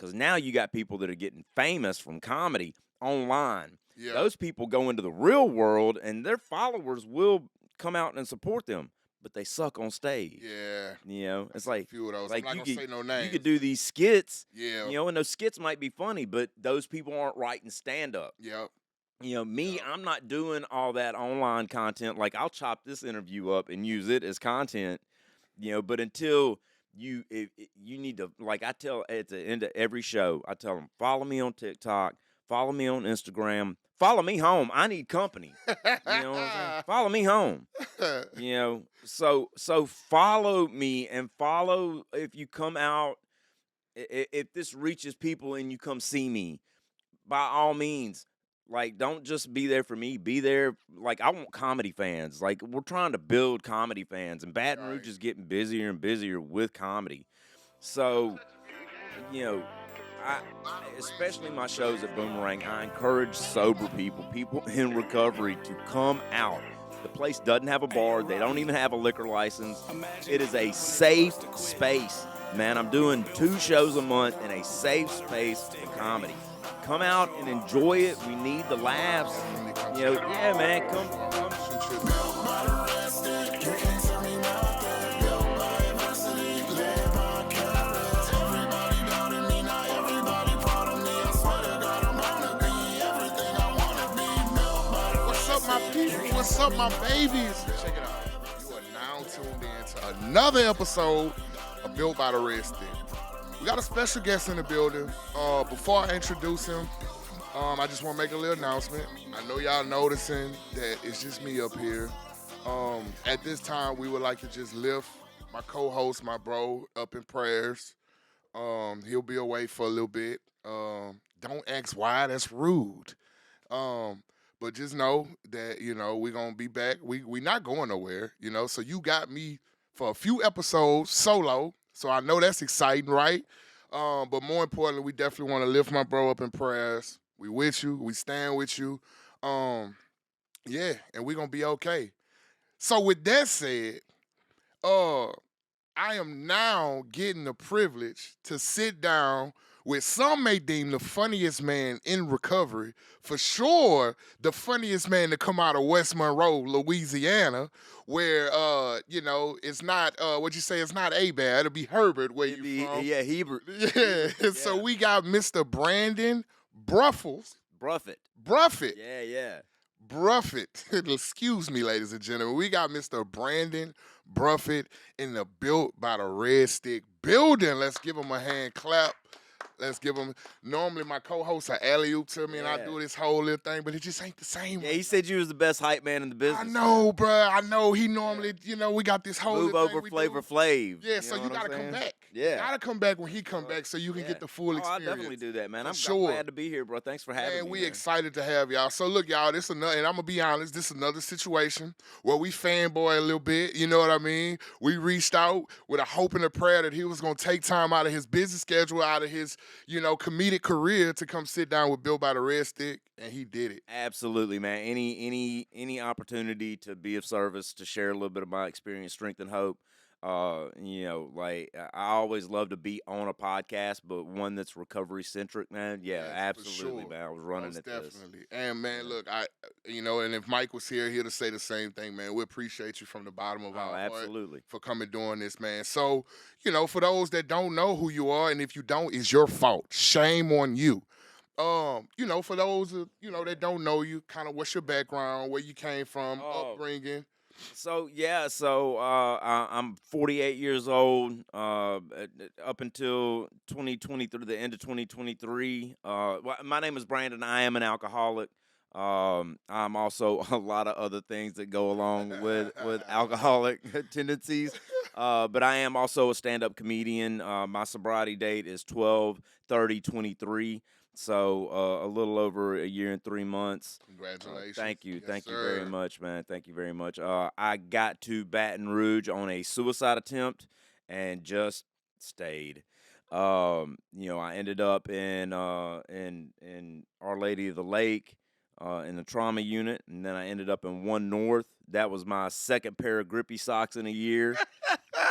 because now you got people that are getting famous from comedy online. Yeah. Those people go into the real world, and their followers will come out and support them, but they suck on stage. Yeah. You know, it's like, A few of those. like I'm not gonna say no names. you could do these skits, Yeah. you know, and those skits might be funny, but those people aren't writing stand up. Yep. You know, me, I'm not doing all that online content. Like, I'll chop this interview up and use it as content, you know, but until you need to, like I tell at the end of every show, I tell them, follow me on TikTok, follow me on Instagram, follow me home. I need company. You know what I'm saying? Follow me home. You know, so follow me, and follow if you come out, if this reaches people and you come see me, by all means. Like, don't just be there for me. Be there. Like, I want comedy fans. Like, we're trying to build comedy fans, and Baton Rouge is getting busier and busier with comedy. So, you know, especially my shows at Boomerang, I encourage sober people in recovery to come out. The place doesn't have a bar. They don't even have a liquor license. It is a safe space, man. I'm doing 2 shows a month in a safe space for comedy. Come out and enjoy it. We need the laughs. You know, yeah, man, come. What's up, my people? What's up, my babies? Check it out. You are now tuned in to another episode of Built by the Red Stick. We got a special guest in the building. Before I introduce him, I just want to make a little announcement. I know y'all noticing that it's just me up here. At this time, we would like to just lift my co-host, my bro, up in prayers. He'll be away for a little bit. Don't ask why, that's rude. But just know that, you know, we're going to be back. We not going nowhere, you know. So you got me for a few episodes solo. So I know that's exciting, right? But more importantly, we definitely want to lift my bro up in prayers. We with you. We stand with you. Yeah, and we're going to be okay. So with that said, I am now getting the privilege to sit down with some may deem the funniest man in recovery, for sure the funniest man to come out of West Monroe, Louisiana, where, you know, it's not, what'd you say, it's not Abad, it'll be Herbert where you from. Yeah, Hebrew. Yeah, so we got Mr. Brandon Bruffet. Yeah. Bruffet. Excuse me, ladies and gentlemen. We got Mr. Brandon Bruffet in the Built by the Red Stick building. Let's give him a hand clap. Let's give him. Normally, my co-hosts are alley-oop to me, and I do this whole little thing, but it just ain't the same. Yeah, he said you was the best hype man in the business. I know, bruh. I know. He normally, you know, we got this whole move over Flavor Flav. Yeah, so you gotta come back. Yeah, you gotta come back when he come back, so you can get the full experience. I definitely do that, man. I'm sure. glad to be here, bro. Thanks for having me. We excited to have y'all. So look, y'all, this another, and I'm gonna be honest, this is another situation where we fanboy a little bit. You know what I mean? We reached out with a hope and a prayer that he was gonna take time out of his busy schedule, out of his, you know, comedic career to come sit down with Built by the Red Stick, and he did it. Absolutely, man. Any opportunity to be of service, to share a little bit of my experience, strength, and hope. You know, like, I always love to be on a podcast, but one that's recovery centric, man. Yeah, absolutely, sure. man. I was running Most at definitely. This. And man, look, you know, and if Mike was here, he'll say the same thing, man. We appreciate you from the bottom of our heart for coming doing this, man. So, you know, for those that don't know who you are, and if you don't, it's your fault. Shame on you. You know, for those you know that don't know you, kind of what's your background, where you came from, upbringing. So I'm 48 years old. Up until 2023, the end of 2023. My name is Brandon. I am an alcoholic. I'm also a lot of other things that go along with alcoholic tendencies. But I am also a stand-up comedian. My sobriety date is 12/30/23. So a little over a year and 3 months. Congratulations. Thank you. Yes, Thank sir. you very much, man. Thank you very much. I got to Baton Rouge on a suicide attempt and just stayed. You know, I ended up in Our Lady of the Lake in the trauma unit, and then I ended up in 1 North That was my second pair of grippy socks in a year.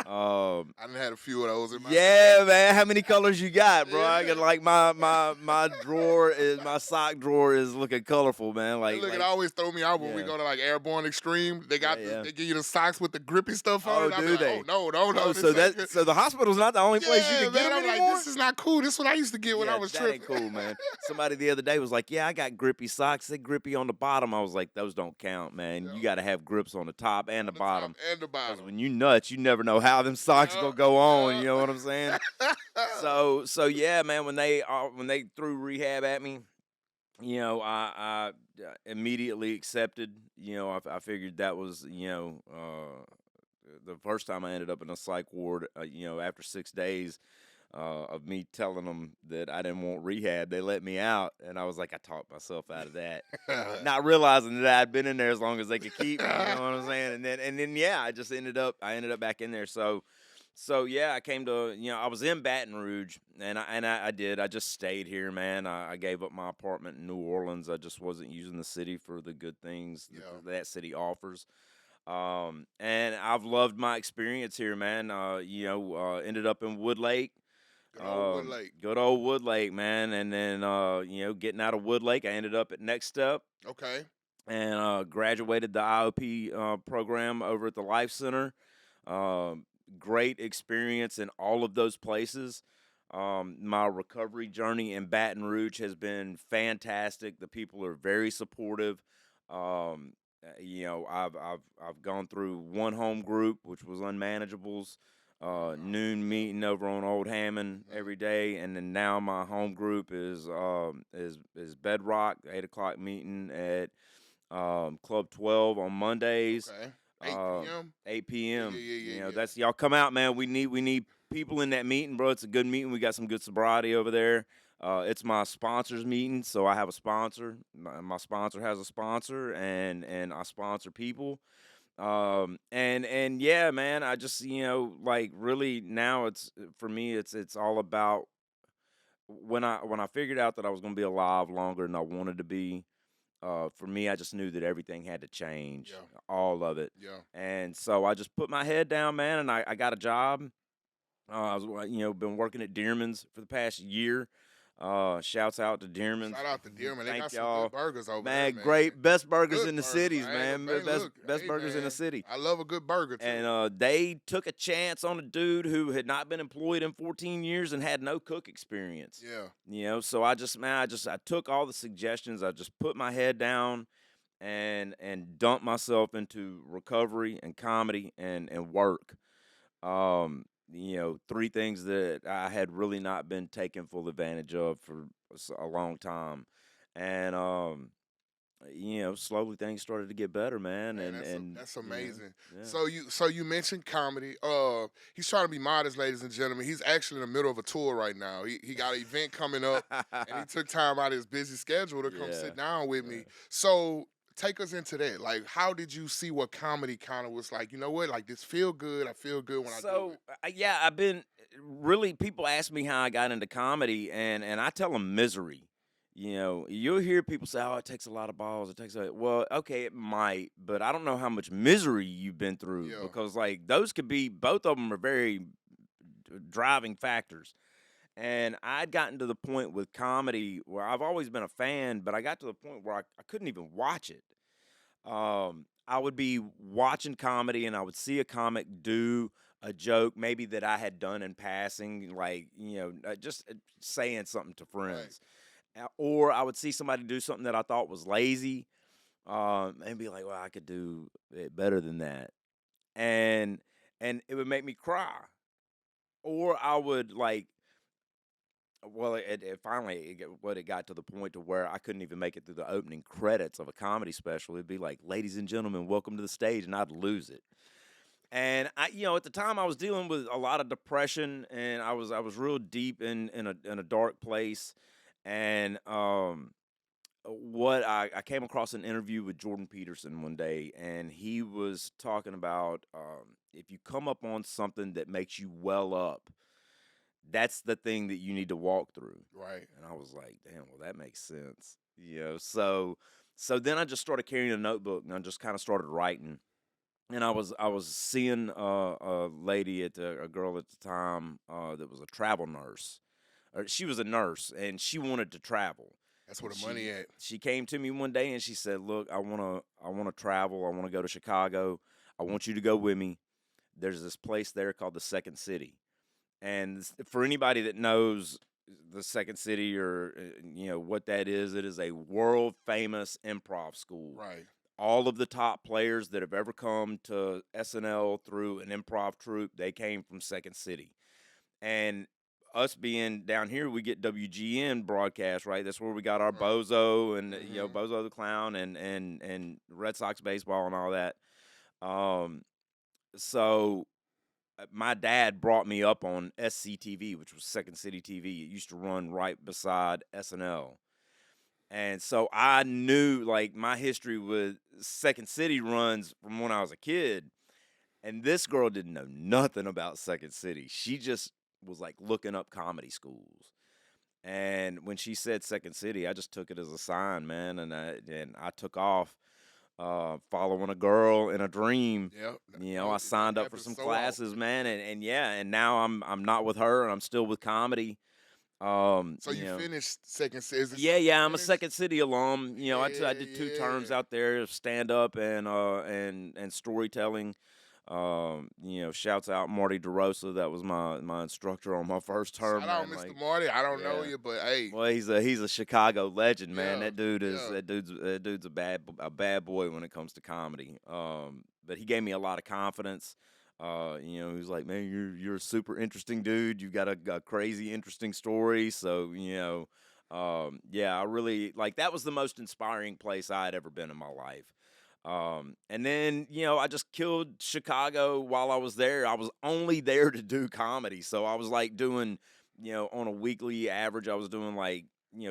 I done had a few of those in my Yeah, man. How many colors you got, bro? I got Yeah. like my drawer is my sock drawer is looking colorful, man. And look, it Like always throw me out when we yeah, go to like Airborne Extreme. They got yeah. they give you the socks with the grippy stuff on Oh, it. I be do like, they? oh no, Oh, this ain't good. so the hospital's not the only place you Yeah, can get man. them I'm like, anymore. this is not cool. This is what I used to get when I Yeah, was that tripping. ain't cool, man. Somebody the other day was like, "Yeah, I got grippy socks. They grippy on the bottom." I was like, "Those don't count, man. Yeah. You got to have grips on the top and the On the bottom." top and the Because bottom. when you nuts, you never know how them socks Yeah, gonna go on. yeah. You know what I'm saying? So yeah, man. When they threw rehab at me, I immediately accepted. I figured that was the first time I ended up in a psych ward. After 6 days of me telling them that I didn't want rehab, they let me out, and I was like, I talked myself out of that, not realizing that I'd been in there as long as they could keep me. You know what I'm saying? And then yeah, I ended up back in there. So yeah, I came to I was in Baton Rouge, and I did. I just stayed here, man. I gave up my apartment in New Orleans. I just wasn't using the city for the good things Yeah. that city offers. And I've loved my experience here, man. Ended up in Wood Lake. Good old Wood Lake. Good old Wood Lake, man. And then getting out of Wood Lake, I ended up at Next Step Okay. and graduated the IOP program over at the Life Center. Great experience in all of those places. My recovery journey in Baton Rouge has been fantastic. The people are very supportive. I've gone through one home group, which was unmanageables. Noon meeting over on Old Hammond every day, and then now my home group is Bedrock 8 o'clock meeting at Club 12 on Mondays. Okay. 8 p.m. 8 p.m. Yeah. That's y'all come out, man. We need people in that meeting, bro. It's a good meeting. We got some good sobriety over there. It's my sponsors meeting, so I have a sponsor. My sponsor has a sponsor, and I sponsor people. And yeah, man, I just like really now it's for me it's all about when I figured out that I was gonna be alive longer than I wanted to be. For me, I just knew that everything had to change, Yeah. all of it. Yeah. And so I just put my head down, man, and I got a job. I was, been working at Dearman's for the past year. Shouts out to Dearman's. Shout out to Dearman. They Thank got y'all. some good burgers over Man, there, man. great, best burgers Good in the burgers. cities, I man. ain't gonna- hey, Best hey, burgers in man, the city. I love a good burger too. And they took a chance on a dude who had not been employed in 14 years and had no cook experience. Yeah. So I took all the suggestions. I just put my head down and dumped myself into recovery and comedy and work. Three things that I had really not been taken full advantage of for a long time. And slowly things started to get better, man. Man, And that's amazing. yeah. So you mentioned comedy. He's trying to be modest, ladies and gentlemen. He's actually in the middle of a tour right now. He got an event coming up, and he took time out of his busy schedule to come Yeah. sit down with me. So take us into that. Like, how did you see what comedy kind of was like? You know what? Like, this feel good. I feel good when I do it. Yeah, I've been really. People ask me how I got into comedy, and I tell them misery. You'll hear people say, "Oh, it takes a lot of balls. It takes well, okay, it might, but I don't know how much misery you've been through Yeah. because like those could be both of them are very driving factors." And I'd gotten to the point with comedy where I've always been a fan, but I got to the point where I couldn't even watch it. I would be watching comedy and I would see a comic do a joke maybe that I had done in passing, like, just saying something to friends. Or I would see somebody do something that I thought was lazy and be like, well, I could do it better than that. And it would make me cry. Or I would like, well, it finally it got to the point to where I couldn't even make it through the opening credits of a comedy special. It'd be like, "Ladies and gentlemen, welcome to the stage," and I'd lose it. And at the time, I was dealing with a lot of depression, and I was real deep in a dark place. And I came across an interview with Jordan Peterson one day, and he was talking about if you come up on something that makes you well up, that's the thing that you need to walk through. Right. And I was like, damn, well, that makes sense. So So then I just started carrying a notebook and I just kind of started writing. And I was seeing a lady a girl at the time that was a travel nurse. She was a nurse and she wanted to travel. That's where And the money at. she came to me one day and she said, "Look, I wanna travel. I wanna go to Chicago. I want you to go with me. There's this place there called the Second City." And for anybody that knows the Second City or what that is, it is a world famous improv school. Right. All of the top players that have ever come to SNL through an improv troupe, they came from Second City. And us being down here, we get WGN broadcast, right? That's where we got our Right. Bozo and Mhm. Bozo the Clown and Red Sox baseball and all that. Um, so my dad brought me up on SCTV, which was Second City TV. It used to run right beside SNL. And so I knew like my history with Second City runs from when I was a kid. And this girl didn't know nothing about Second City. She just was like looking up comedy schools. And when she said Second City, I just took it as a sign, man. And I took off following a girl in a dream. Yep. I signed up for happens some so classes, often. man, and yeah, and now I'm not with her, and I'm still with comedy. So you finished second season? Is it Yeah, something you yeah, I'm a finished? Second City alum. I Yeah, did 2 terms yeah. out there of stand up and storytelling. Shouts out Marty DeRosa. That was my instructor on my first term, Shout out, man. Mr. Like, Marty. I don't know yeah. you, but hey, Well, he's a Chicago legend, man. yeah, yeah. That dude's a bad boy when it comes to comedy. But he gave me a lot of confidence. He was like, "Man, you're a super interesting dude. You've got a crazy interesting story." So yeah, I really like that was the most inspiring place I had ever been in my life. And then, I just killed Chicago while I was there. I was only there to do comedy. So I was like doing, on a weekly average, I was doing like,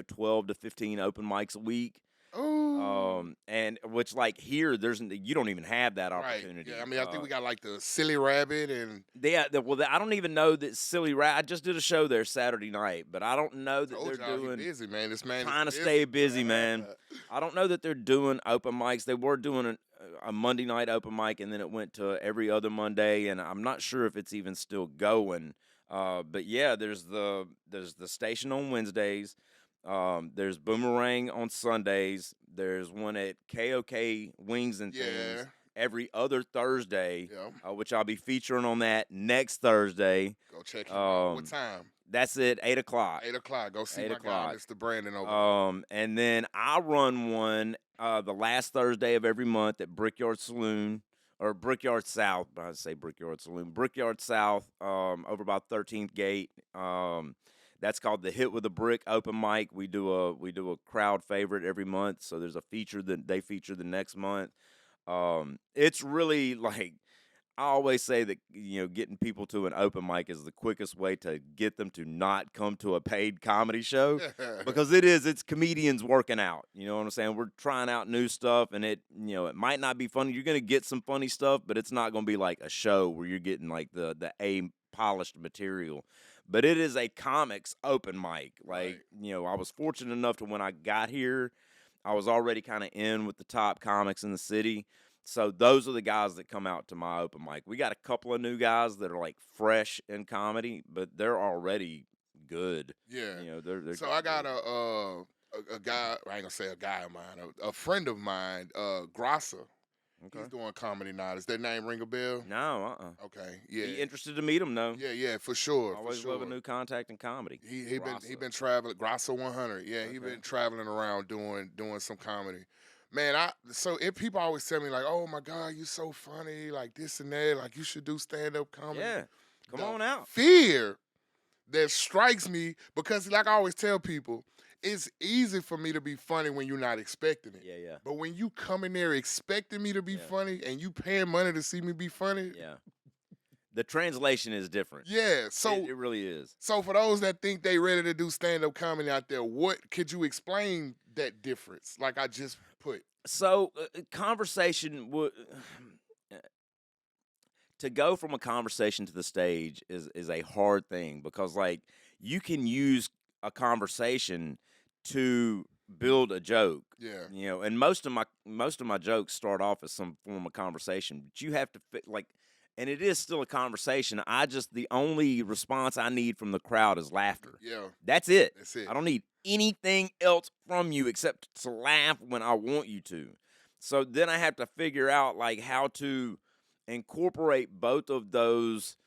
12 to 15 open mics a week. Ooh. And which like here, you don't even have that Right. Yeah. I opportunity. mean, I think we got like the silly rabbit and I don't even know that Silly Rat. I just did a show there Saturday night, but I don't know that told they're y'all he doing busy, man. This man is trying to busy. stay busy, man. I don't know that they're doing open mics. They were doing a Monday night open mic, and then it went to every other Monday, and I'm not sure if it's even still going. But yeah, there's the station on Wednesdays. There's Boomerang on Sundays. There's one at KOK Wings and Yeah. Things every other Thursday, Yeah. which I'll be featuring on that next Thursday. Go check him out. What Um, time? that's at 8 o'clock. 8 o'clock. Go see 8 my guy, o'clock. Mr. Brandon over there. And then I run one the last Thursday of every month at Brickyard Saloon or Brickyard South. I say Brickyard Saloon, Brickyard South, over by 13th Gate. That's called the Hit with a Brick open mic. We do a crowd favorite every month. So there's a feature that they feature the next month. It's really like I always say that getting people to an open mic is the quickest way to get them to not come to a paid comedy show because it's comedians working out. You know what I'm saying? We're trying out new stuff and it might not be funny. You're going to get some funny stuff, but it's not going to be like a show where you're getting like the A polished material. But it is a comics open mic. Like, Right. I was fortunate enough to when I got here, I was already kind of in with the top comics in the city. So those are the guys that come out to my open mic. We got a couple of new guys that are like fresh in comedy, but they're already good. Yeah. They're So I got good. a guy. I ain't gonna say a guy of mine. A friend of mine, Grassa. He's Okay. doing comedy now. Does that name ring a bell? No, Okay. Yeah. Be interested to meet him though. Yeah. Yeah. For sure. For Always love a sure. new contact in comedy. He Rasa. been traveling. Grassa 100. Yeah. He Okay. been traveling around doing some comedy. Man, so if people always tell me like, "Oh my God, you so funny," like this and that, like you should do stand up comedy. Yeah. Come The on out. fear that strikes me because, like I always tell people, it's easy for me to be funny when you're not expecting it. Yeah, yeah. But when you come in there expecting me to be Yeah. funny and you paying money to see me be funny, Yeah. The translation is different. yeah. So It really is. so for those that think they ready to do stand up comedy out there, what could you explain that difference? Like I just put. So, conversation would to go from a conversation to the stage is a hard thing because like you can use a conversation to build a joke. Yeah. You know, and most of my jokes start off as some form of conversation, but you have to like, and it is still a conversation. The only response I need from the crowd is laughter. Yeah. That's it. That's it. I don't need anything else from you except to laugh when I want you to. So then I have to figure out like how to incorporate both of those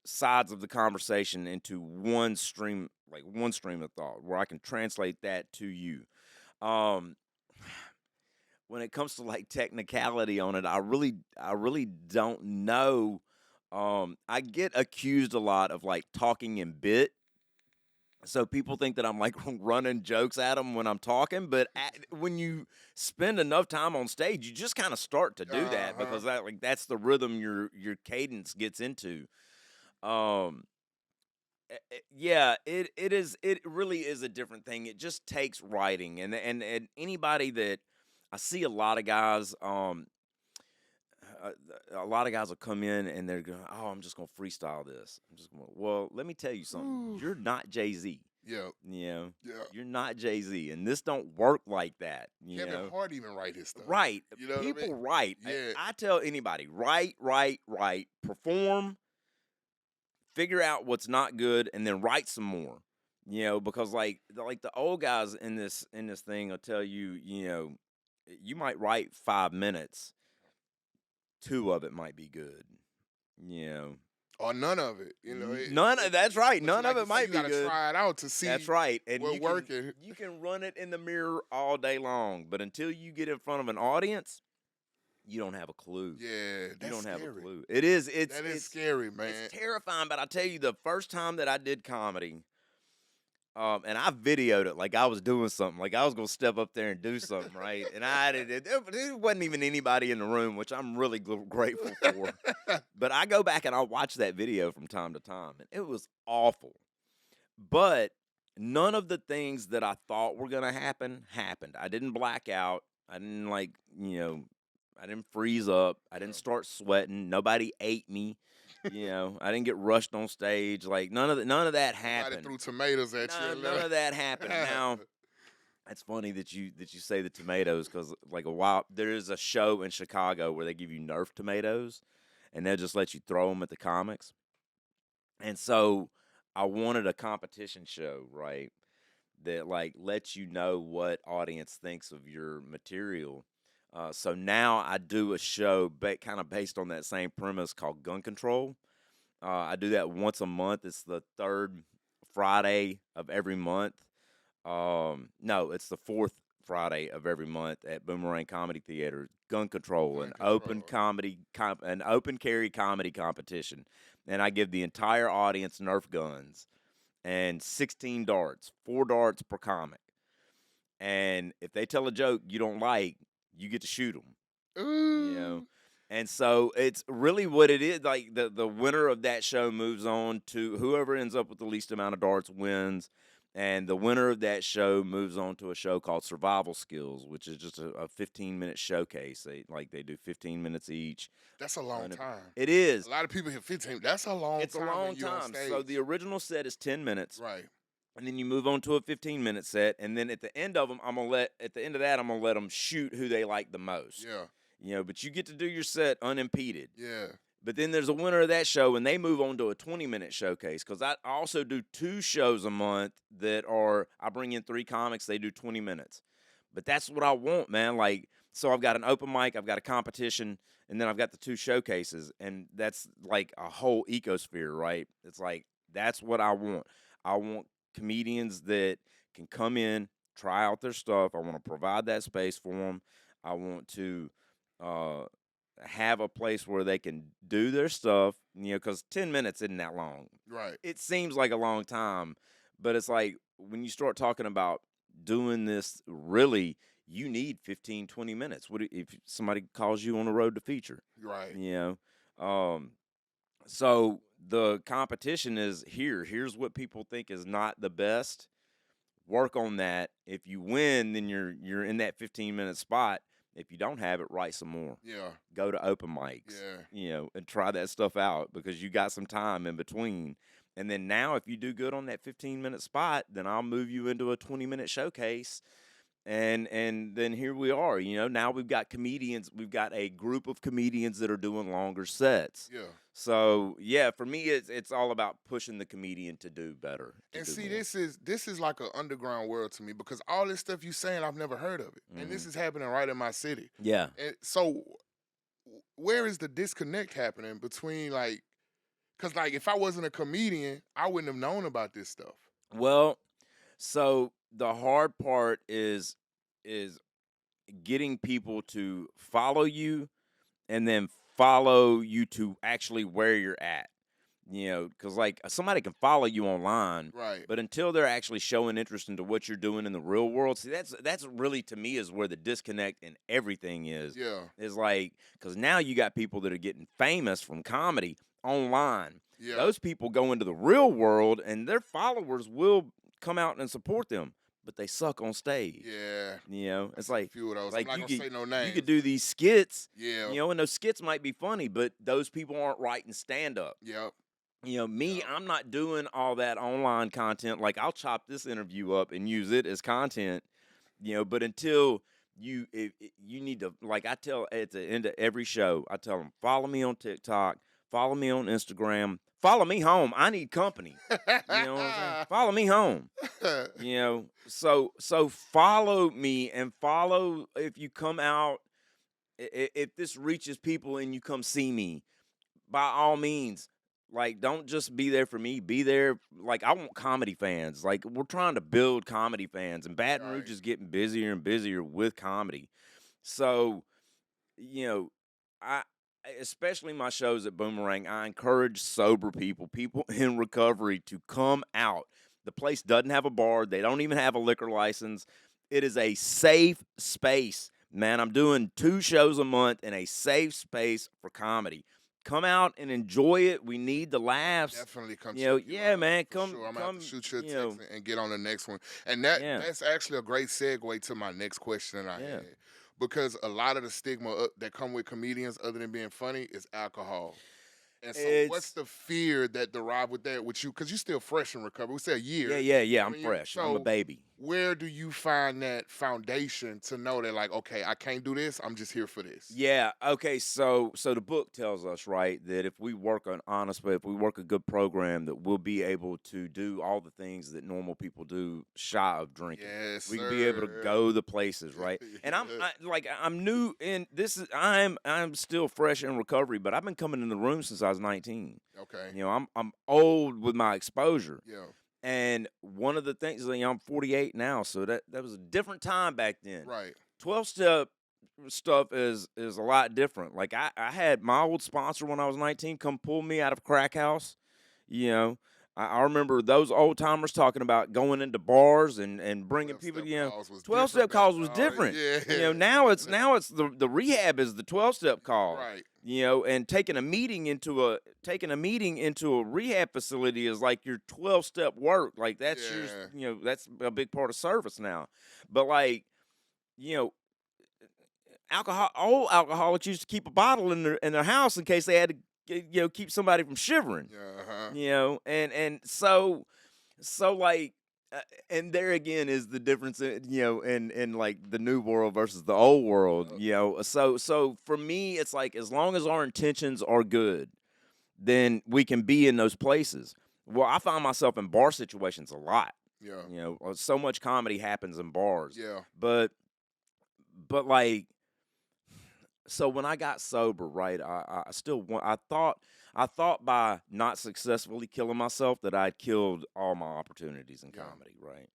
sides of the conversation into one stream of thought where I can translate that to you. Um, when it comes to like technicality on it, I really don't know. I get accused a lot of like talking in bit. So people think that I'm like running jokes at them when I'm talking, but when you spend enough time on stage, you just kind of start to do that because that's the rhythm your cadence gets into. Um, yeah, it really is a different thing. It just takes writing, and anybody that I see uh, a lot of guys will come in and they're going, oh, I'm just gonna freestyle this. Well, let me tell you something. You're not Jay-Z. Yeah. You know, Yeah. you're not Jay-Z, and this don't work like that. Kevin Hart even write his stuff. Right? You know People what I mean? write. Yeah. I tell anybody, write, perform, figure out what's not good, and then write some more. You know, because like the old guys in this thing will tell you, you know, you might write 5 minutes, 2 of it might be good. You know, Or none of it. You know, that's right. but None like of you it say, might you be gotta good. try it out to see. That's right, and what working. You can run it in the mirror all day long, but until you get in front of an audience, you don't have a clue. Yeah, that's you don't scary. have a clue. It is. It's scary, man. It's terrifying. But I tell you, the first time that I did comedy, and I videoed it like I was doing something, like I was gonna step up there and do something, right? And I did it. There wasn't even anybody in the room, which I'm really grateful for. But I go back and I watch that video from time to time, and it was awful. But none of the things that I thought were gonna happen happened. I didn't black out. I didn't I didn't freeze up. I didn't start sweating. Nobody ate me. You know, I didn't get rushed on stage. Like none of that happened. Nobody threw tomatoes at you. None of that happened. Now, it's funny that you say the tomatoes because like there is a show in Chicago where they give you Nerf tomatoes, and they'll just let you throw them at the comics. And so I wanted a competition show, right, that like lets you know what audience thinks of your material. So now I do a show kind of based on that same premise called Gun Control. I do that once a month. It's the third Friday of every month. No, it's the fourth Friday of every month at Boomerang Comedy Theater. Gun Control, an open carry comedy competition, and I give the entire audience Nerf guns and 16 darts, 4 darts per comic. And if they tell a joke you don't like, you get to shoot them. You know, and so it's really what it is. Like the winner of that show moves on to whoever ends up with the least amount of darts wins, and the winner of that show moves on to a show called Survival Skills, which is just a 15-minute showcase. They do 15 minutes each. That's a long time. It is. A lot of people hit 15. That's a long time. It's a long time. So the original set is 10 minutes. Right. And then you move on to a 15-minute set, and then at the end of that, I'm gonna let them shoot who they like the most. Yeah. You know, but you get to do your set unimpeded. Yeah. But then there's a winner of that show, and they move on to a 20-minute showcase because I also do 2 shows a month I bring in 3 comics, they do 20 minutes. But that's what I want, man. Like, so I've got an open mic, I've got a competition, and then I've got the 2 showcases, and that's like a whole ecosphere, right? It's like that's what I want. I want comedians that can come in, try out their stuff. I want to provide that space for them. I want to have a place where they can do their stuff, you know, because 10 minutes isn't that long. Right. It seems like a long time, but it's like when you start talking about doing this, really, you need 15, 20 minutes. What if somebody calls you on the road to feature? Right. You know? So the competition is here's what people think is not the best. Work on that. If you win, then you're in that 15-minute spot. If you don't have it, write some more. Yeah. Go to open mics. Yeah. You know, and try that stuff out because you got some time in between. And then now if you do good on that 15-minute spot, then I'll move you into a 20-minute showcase. And then here we are. Now we've got comedians. We've got a group of comedians that are doing longer sets. Yeah. So yeah, for me, it's all about pushing the comedian to do better, to And do see, more. this is like an underground world to me because all this stuff you saying, I've never heard of it, and this Mhm. is happening right in my city. Yeah. And so, where is the disconnect happening between like, because like if I wasn't a comedian, I wouldn't have known about this stuff. Well, so the hard part is getting people to follow you and then follow you to actually where you're at. Because like somebody can follow you online, Right. but until they're actually showing interest into what you're doing in the real world, see that's really to me is where the disconnect in everything is. Yeah. Is like because now you got people that are getting famous from comedy online. Yeah. Those people go into the real world and their followers will come out and support them, but they suck on stage. Yeah. It's A like few of those. I'm like not you gonna could say no you names. could do these skits, Yeah. and those skits might be funny, but those people aren't writing stand up. Yep. Me, Yep. I'm not doing all that online content. Like I'll chop this interview up and use it as content, but until you need to, like I tell at the end of every show, I tell them, follow me on TikTok, follow me on Instagram, follow me home. I need company. You know what I'm saying? Follow me home. So follow me and follow if you come out, if this reaches people and you come see me, by all means, like don't just be there for me, be there. Like I want comedy fans. Like we're trying to build comedy fans, and Baton Right. Rouge is getting busier and busier with comedy. So, you know, I especially my shows at Boomerang, I encourage sober people in recovery to come out. The place doesn't have a bar, they don't even have a liquor license. It is a safe space. Man, I'm doing 2 shows a month in a safe space for comedy. Come out and enjoy it. We need the laughs. Definitely come You know, check you yeah, out, man, for come sure. I'm gonna have to come, shoot you a you text know, and get on the next one. And yeah. that's actually a great segue to my next question that I Yeah. had. Because a lot of the stigma that come with comedians, other than being funny, is alcohol. And so, what's It's the fear that derive with that with you? Because you're still fresh in recovery. We say a year. yeah, I I'm mean, fresh. I'm a so baby. where do you find that foundation to know that, like, okay, I can't do this. I'm just here for this. Yeah. Okay. So the book tells us, right, that if we work on honest way, if we work a good program, that we'll be able to do all the things that normal people do shy of drinking. Yes, We can be able to sir. go the places, right? And I'm new in this is I'm still fresh in recovery, but I've been coming in the room since I was 19. Okay. I'm old with my exposure. Yeah. And one of the things, I'm 48 now, so that was a different time back then. Right. 12-step stuff is a lot different. Like I had my old sponsor when I was 19 come pull me out of crack house. You know, I remember those old timers talking about going into bars and bringing people. 12-step calls was different. Yeah. Now it's the rehab is the 12-step call. Right. And taking a meeting into a rehab facility is like your 12-step work. Like that's that's a big part of service now. But like, you know, old alcoholics used to keep a bottle in their house in case they had to keep somebody from shivering. Yeah. And so like and there again is the difference in like the new world versus the old world. So for me it's like as long as our intentions are good, then we can be in those places. Well, I find myself in bar situations a lot. Yeah. So much comedy happens in bars. Yeah. But like, so when I got sober, right, I still want. I thought by not successfully killing myself that I'd killed all my opportunities in Yeah. comedy, right?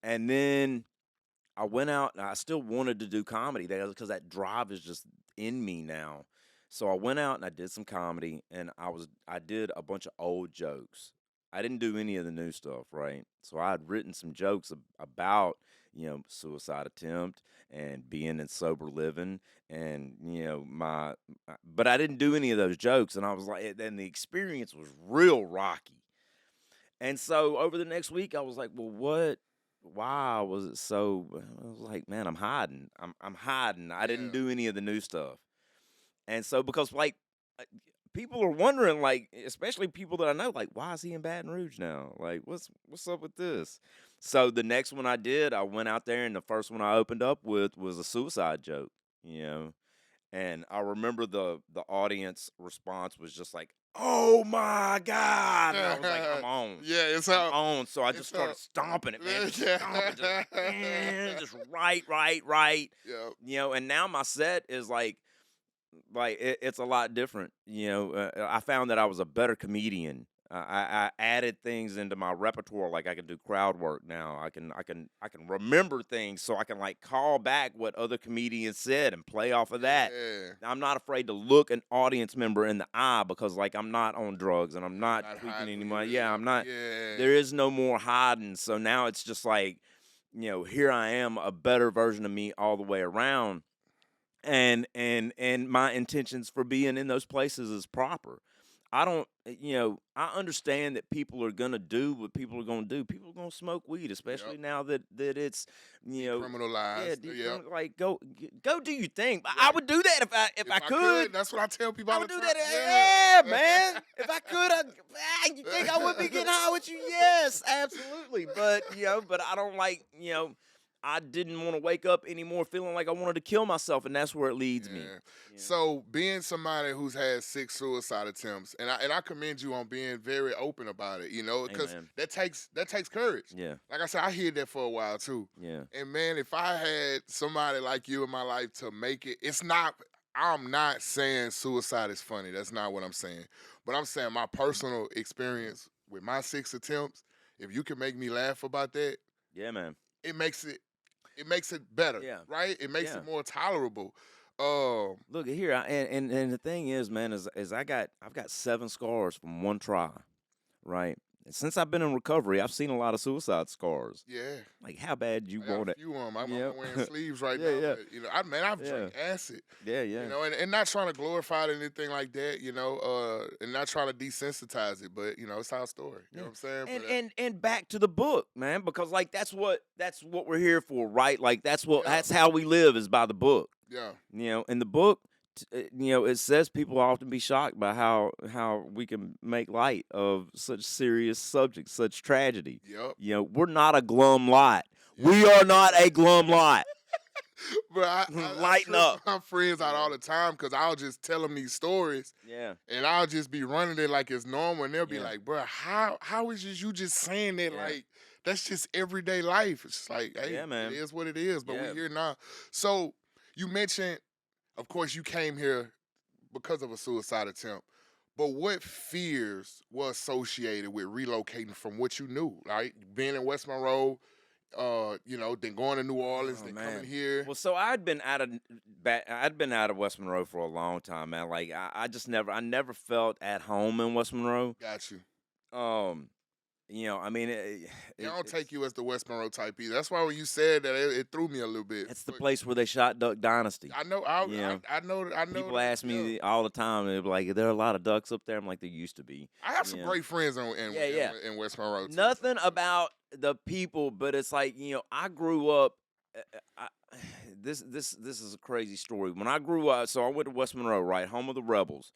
And then I went out and I still wanted to do comedy because that drive is just in me now. So I went out and I did some comedy and I did a bunch of old jokes. I didn't do any of the new stuff, right? So I had written some jokes about suicide attempt and being in sober living and but I didn't do any of those jokes, and I was like, and the experience was real rocky. And so over the next week I was like, well, why was it so? I was like, man, I'm hiding. I'm hiding. I didn't do any of the new stuff. And so because like people are wondering, like, especially people that I know, like, why is he in Baton Rouge now? Like, what's up with this? So the next one I did, I went out there, and the first one I opened up with was a suicide joke, you know. And I remember the audience response was just like, "Oh my God!" And I was like, "I'm on, Yeah, it's I'm up. on." So I just It's started up. stomping it, man, just Yeah. stomping, just like, just right. Yeah. You know, and now my set is like it's a lot different. You know, I found that I was a better comedian. I added things into my repertoire, like I can do crowd work now. I can remember things, so I can like call back what other comedians said and play off of that. Yeah. I'm not afraid to look an audience member in the eye because like I'm not on drugs and I'm not Not tweaking hiding who anymore. you Yeah, really. I'm not. Yeah. There is no more hiding. So now it's just like, here I am, a better version of me all the way around, and my intentions for being in those places is proper. I don't, I understand that people are gonna do what people are gonna do. People are gonna smoke weed, especially Yep. now that it's, yeah, Decriminalized. Yep. like go do your thing. I Right. would do that if I could. That's what I tell people I all would the do time. that. Yeah, man. If I could, you think I would be getting high with you? Yes, absolutely. But but I don't like, I didn't want to wake up anymore feeling like I wanted to kill myself, and that's where it leads me. Yeah. Yeah. So being somebody who's had 6 suicide attempts, and I commend you on being very open about it, because Amen. that takes courage. Yeah, Like I said, I hid that for a while too. yeah, And man, if I had somebody like you in my life to make it, I'm not saying suicide is funny. That's not what I'm saying. But I'm saying my personal experience with my 6 attempts, if you can make me laugh about that, yeah, man. it makes it better, Yeah, right? It makes yeah. it more tolerable. Um, Look here, and the thing is, man, is I've got 7 scars from one try, right? And since I've been in recovery, I've seen a lot of suicide scars. yeah, Like, how bad you I got want a it? few of them. I'm Yeah, wearing sleeves right yeah, now, yeah, but I've yeah, drank acid. yeah, yeah. And not trying to glorify it or anything like that, and not trying to desensitize it, but it's our story. You know what I'm saying? And But, and back to the book, man, because like that's what we're here for, right? Like yeah, that's how we live is by the book. yeah, In the book, it says people often be shocked by how we can make light of such serious subjects, such tragedy. yep, We're not a glum lot. yep. We are not a glum lot. But I Lighten trip up. my friends out all the time because I'll just tell them these stories Yeah. and I'll just be running it like it's normal, and they'll be Yeah. like, "Bro, how is you just saying that? Yeah. Like that's just everyday life." It's just like, hey, Yeah, man. it is what it is. But Yeah. we're here now. So you mentioned, of course, you came here because of a suicide attempt. But what fears were associated with relocating from what you knew, like being in West Monroe, then going to New Orleans, Oh, then man. coming here? Well, so I'd been out of West Monroe for a long time, man. Like I never felt at home in West Monroe. Got you. I mean, They don't take you as the West Monroe type either. That's why when you said that, it threw me a little bit. it's the But place where they shot Duck Dynasty. I know. Yeah. I know. I know. People that, ask yeah. me all the time. They're like, "There are a lot of ducks up there." I'm like, "There used to be." I have some Yeah. great friends in Yeah. in West Monroe. Too. Nothing about the people, but it's like I grew up. This is a crazy story. When I grew up, so I went to West Monroe, right, home of the Rebels,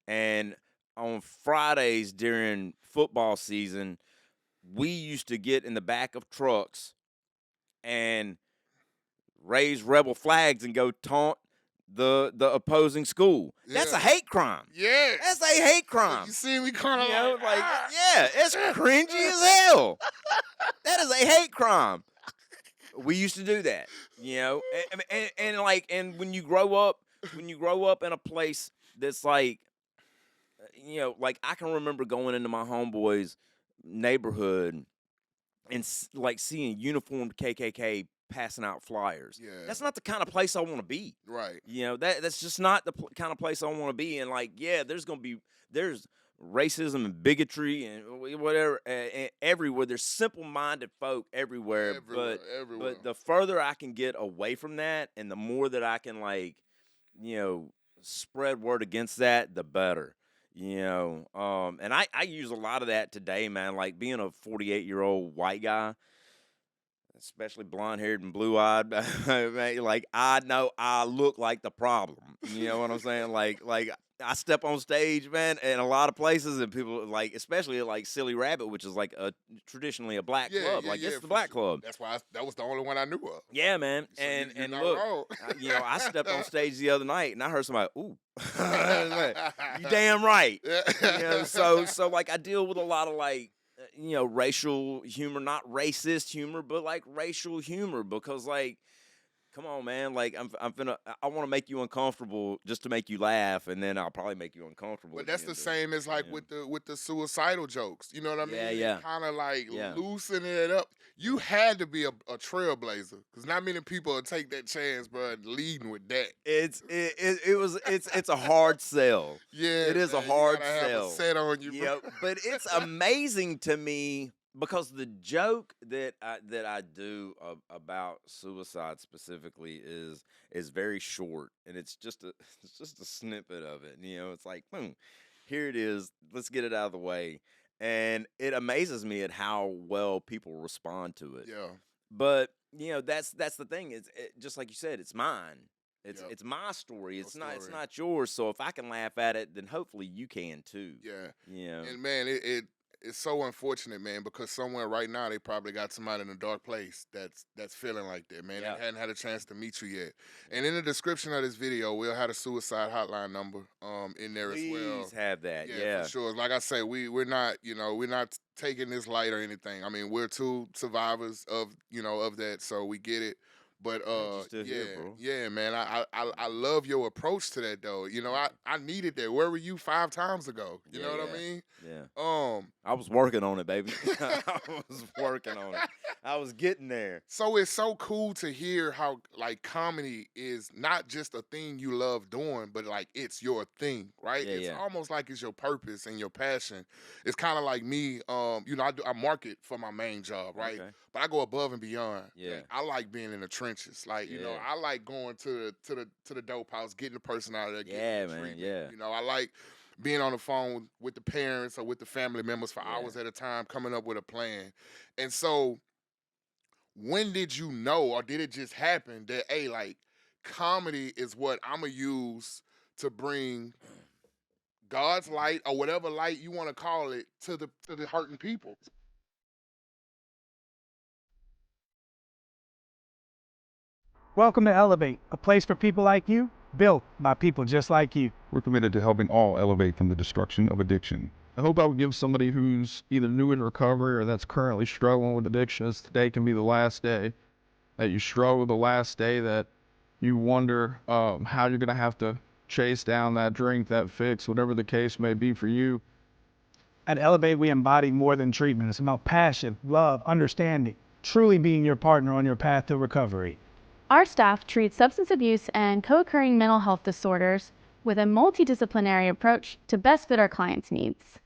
and on Fridays during football season, we used to get in the back of trucks and raise rebel flags and go taunt the opposing school. That's a Yeah. hate crime. Yeah. That's a hate crime. You see me kind of Yeah, it's cringy as hell. That is a hate crime. We used to do that, and when you grow up in a place that's like, like I can remember going into my homeboy's neighborhood and like seeing uniformed KKK passing out flyers. Yeah. That's not the kind of place I want to be. Right. That's just not the kind of place I want to be in. Like, yeah, there's racism and bigotry and whatever everywhere. There's simple-minded folk everywhere. Everywhere. But the further I can get away from that, and the more that I can spread word against that, the better. And I use a lot of that today, man. Like being a 48-year-old white guy, especially blonde-haired and blue-eyed, like I know I look like the problem. You know what I'm saying? Like I step on stage, man, in a lot of places, and people like, especially at like Silly Rabbit, which is like traditionally a black Yeah, club. yeah, Like yeah, it's the for black sure. club. That's why that was the only one I knew of. Yeah, man. So you're And not look, wrong. I stepped on stage the other night, and I heard somebody, "Ooh," like, you damn right. So like I deal with a lot of like racial humor, not racist humor, but like racial humor because like. Come on, man! Like I'm finna. I want to make you uncomfortable just to make you laugh, and then I'll probably make you uncomfortable. But At the that's the end of same as like it. with the suicidal jokes. You know what I Yeah, mean? yeah, Kind of like yeah. loosening it up. You had to be a trailblazer because not many people will take that chance, bro. Leading with that. It's a hard sell. Yeah, It is a man. You hard gotta have a sell. set on you, bro. Yeah, but it's amazing to me because the joke that I do about suicide specifically is very short, and it's just a it's just a snippet of it. It's like boom, here it is. Let's get it out of the way, and it amazes me at how well people respond to it. Yeah. But that's the thing. Just like you said, it's mine. Yep. It's my story. Your It's story. not yours. So if I can laugh at it, then hopefully you can too. Yeah. Yeah. And man, it's so unfortunate, man, because somewhere right now they probably got somebody in a dark place that's feeling like that, man. Yeah. And hadn't had a chance to meet you yet. And in the description of this video, we'll have a suicide hotline number in there as well. Please have that. Yeah. For sure. Like I say, we're not, we're not taking this light or anything. I mean, we're two survivors of of that, so we get it. But Glad you still here, bro. yeah, man. I love your approach to that though. I needed that. Where were you 5 times ago? You know what I mean? Yeah. I was working on it, baby. I was working on it. I was getting there. So it's so cool to hear how like comedy is not just a thing you love doing, but like it's your thing, right? Yeah, It's yeah. almost like it's your purpose and your passion. It's kind of like me. I market for my main job, right? Okay. But I go above and beyond. Yeah. Like, I like being in the trenches. Like Yeah. I like going to the dope house, getting the person out of there. Getting Yeah, the man. treatment. Yeah. I like being on the phone with the parents or with the family members for Yeah. hours at a time, coming up with a plan. And so when did you know, or did it just happen that like comedy is what I'm gonna use to bring God's light or whatever light you want to call it to the hurting people? Welcome to Elevate, a place for people like you, built by people just like you. We're committed to helping all elevate from the destruction of addiction. I hope I would give somebody who's either new in recovery or that's currently struggling with addictions, today can be the last day that you struggle, the last day that you wonder how you're going to have to chase down that drink, that fix, whatever the case may be for you. At Elevate, we embody more than treatment. It's about passion, love, understanding, truly being your partner on your path to recovery. Our staff treats substance abuse and co-occurring mental health disorders with a multidisciplinary approach to best fit our clients' needs.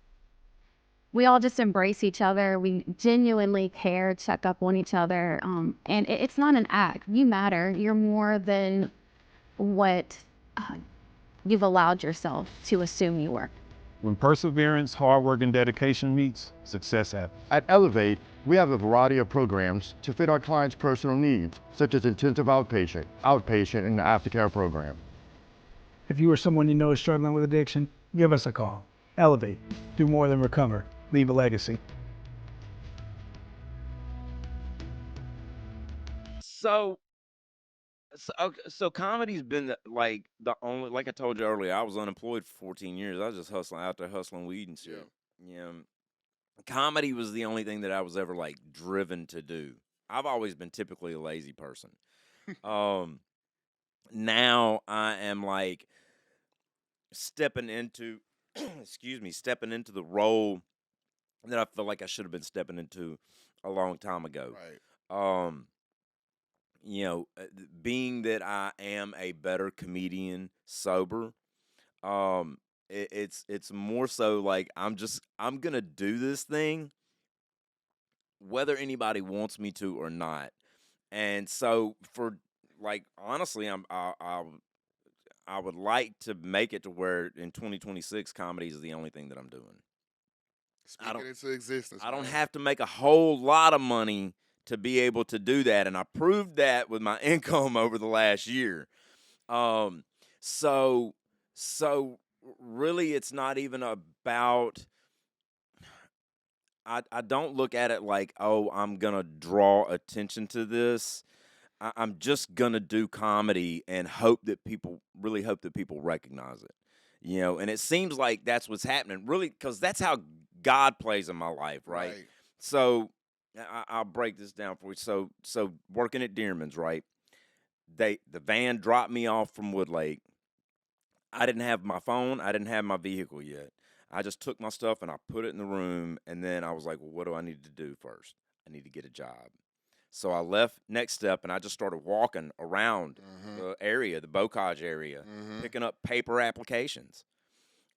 We all just embrace each other. We genuinely care, check up on each other. And it's not an act. You matter. You're more than what you've allowed yourself to assume you were. When perseverance, hard work, and dedication meets, success happens. At Elevate, we have a variety of programs to fit our clients' personal needs, such as intensive outpatient, and the aftercare program. If you or someone you know is struggling with addiction, give us a call. Elevate. Do more than recover. Leave a legacy. So comedy's been like the only, like I told you earlier, I was unemployed for 14 years. I was just hustling out there, hustling weed and shit. Comedy was the only thing that I was ever like driven to do. I've always been typically a lazy person. Now I am like stepping into, stepping into the role that I feel like I should have been stepping into a long time ago. Right. Being that I am a better comedian sober, it's more so like I'm gonna do this thing whether anybody wants me to or not. And so for like honestly, I would like to make it to where in 2026 comedy is the only thing that I'm doing. Speaking into existence. I don't man. have to make a whole lot of money to be able to do that, and I proved that with my income over the last year. So really, it's not even about. I don't look at it like, oh, I'm gonna draw attention to this. I'm just gonna do comedy and really hope that people recognize it. And it seems like that's what's happening, really, because that's how God plays in my life, right? Right. So I'll break this down for you. So working at Dearman's, right? The van dropped me off from Woodlake. I didn't have my phone. I didn't have my vehicle yet. I just took my stuff and I put it in the room. And then I was like, well, what do I need to do first? I need to get a job. So I left Next Step and I just started walking around the area, the Bocage area, picking up paper applications.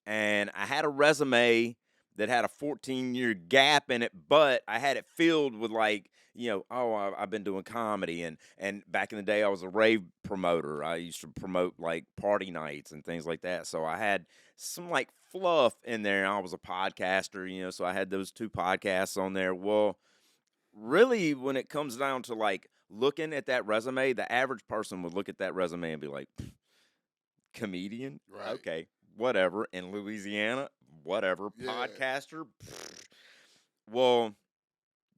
And I had a resume that had a 14-year gap in it, but I had it filled with I've been doing comedy. And back in the day, I was a rave promoter. I used to promote like party nights and things like that. So I had some like fluff in there. I was a podcaster, so I had those 2 podcasts on there. Well, really, when it comes down to like looking at that resume, the average person would look at that resume and be like, comedian? Right. Okay, whatever. In Louisiana, whatever. Yeah. Podcaster? Well,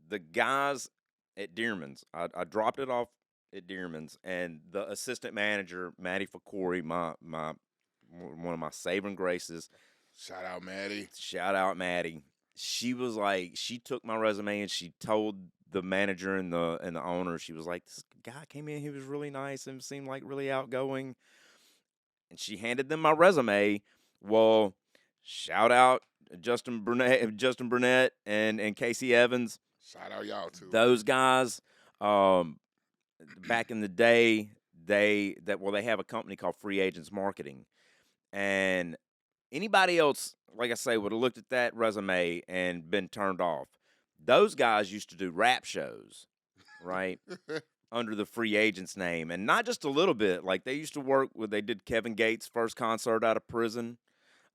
the guys at Dearman's, I dropped it off at Dearman's, and the assistant manager, Maddie Fakori, one of my saving graces. Shout out, Maddie. Shout out, Maddie. She was like, she took my resume and she told the manager and the owner, she was like, this guy came in, he was really nice and seemed like really outgoing. And she handed them my resume. Well, shout out Justin Burnett and Casey Evans. Shout out y'all too. Those guys, back in the day, they have a company called Free Agents Marketing. And anybody else, like I say, would have looked at that resume and been turned off. Those guys used to do rap shows, right? Under the Free Agents name. And not just a little bit. Like, they used to work they did Kevin Gates' first concert out of prison.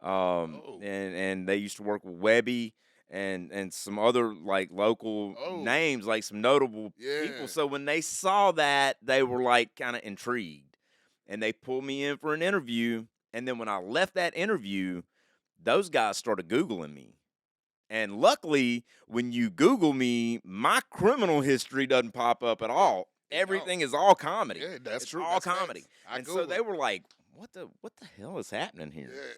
And they used to work with Webby and some other, like, local names, like some notable people. So when they saw that, they were, like, kind of intrigued. And they pulled me in for an interview. And then when I left that interview, those guys started Googling me. And luckily, when you Google me, my criminal history doesn't pop up at all. Everything is all comedy. Yeah, that's true. All comedy. And so they were like, what the hell is happening here? Yeah.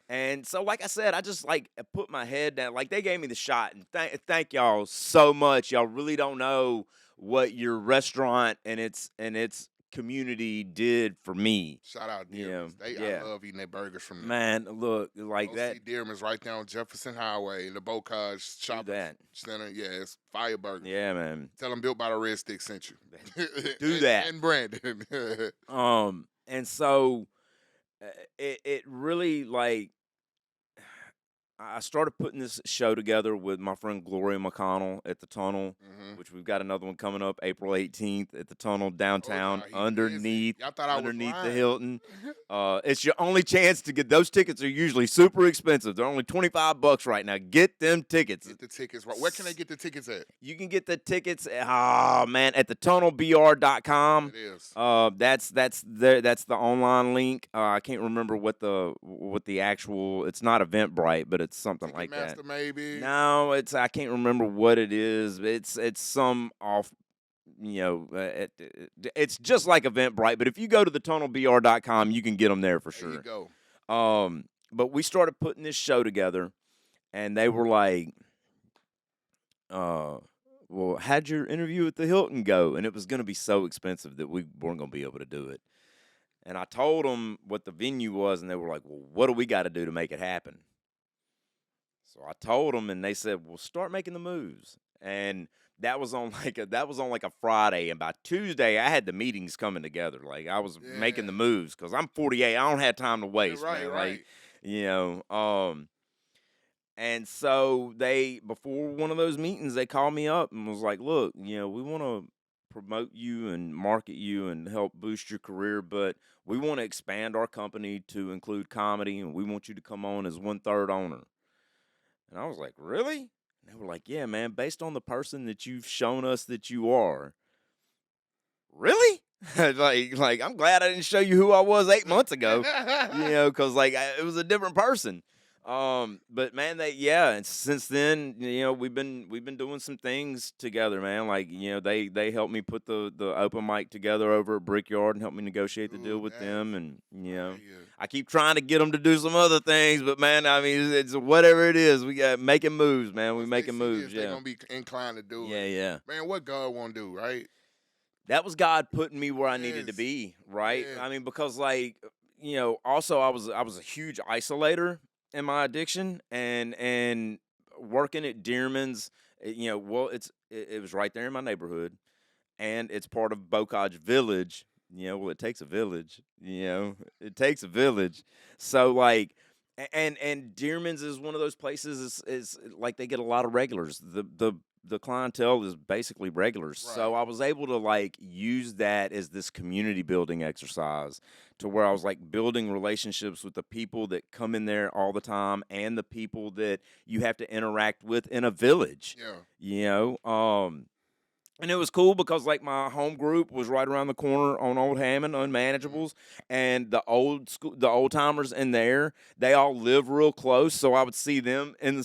And so, like I said, I just like put my head down. Like, they gave me the shot. And thank y'all so much. Y'all really don't know what your restaurant and its community did for me. Shout out Dearman's. I love eating their burgers from them. Man, look, like OC that. Dearman's right there on Jefferson Highway in the Bocage Shopping Center. Yeah, it's fire burger. Yeah, man. Tell them Built by the Red Stick sent you. Do that. And Brandon. And so it really, like, I started putting this show together with my friend Gloria McConnell at the Tunnel, which we've got another one coming up April 18th at the Tunnel downtown underneath the Hilton. It's your only chance to get those tickets. Are usually super expensive. They're only $25 right now. Get them tickets. Get the tickets. Where can they get the tickets at? You can get the tickets at the tunnelbr.com. It is. That's the online link. I can't remember what the actual, it's not Eventbrite, but it's something like that. Ticketmaster, maybe. No, I can't remember what it is. It's some off. It's just like Eventbrite, but if you go to the tunnelbr.com, you can get them there for sure. There you go. But we started putting this show together, and they were like, well, how'd your interview at the Hilton go? And it was going to be so expensive that we weren't going to be able to do it. And I told them what the venue was, and they were like, well, what do we got to do to make it happen? So I told them, and they said, well, start making the moves. And that was on like a Friday, and by Tuesday I had the meetings coming together. Like, I was making the moves because I'm 48. I don't have time to waste, man. Right. Like, and so before one of those meetings, they called me up and was like, look, we want to promote you and market you and help boost your career, but we want to expand our company to include comedy, and we want you to come on as 1/3 owner. And I was like, really? And they were like, yeah, man, based on the person that you've shown us that you are. Really? like I'm glad I didn't show you who I was 8 months ago, because it was a different person. But man, and since then, we've been doing some things together, man. Like, they helped me put the open mic together over at Brickyard and helped me negotiate the deal with them. And, I keep trying to get them to do some other things, but man, I mean, it's whatever it is. We got making moves, man. We making moves. They're going to be inclined to do it. Yeah. Man, what God want to do, right? That was God putting me where I needed to be, right? Yeah. I mean, because also I was a huge isolator in my addiction, and working at Dearman's, it was right there in my neighborhood, and it's part of Bocage Village. It takes a village. It takes a village. So and Dearman's is one of those places is like they get a lot of regulars. The clientele is basically regulars. Right. So I was able to use that as this community building exercise to where I was building relationships with the people that come in there all the time and the people that you have to interact with in a village. Yeah. And it was cool because my home group was right around the corner on Old Hammond, Unmanageables, and the old timers in there, they all live real close. So I would see them in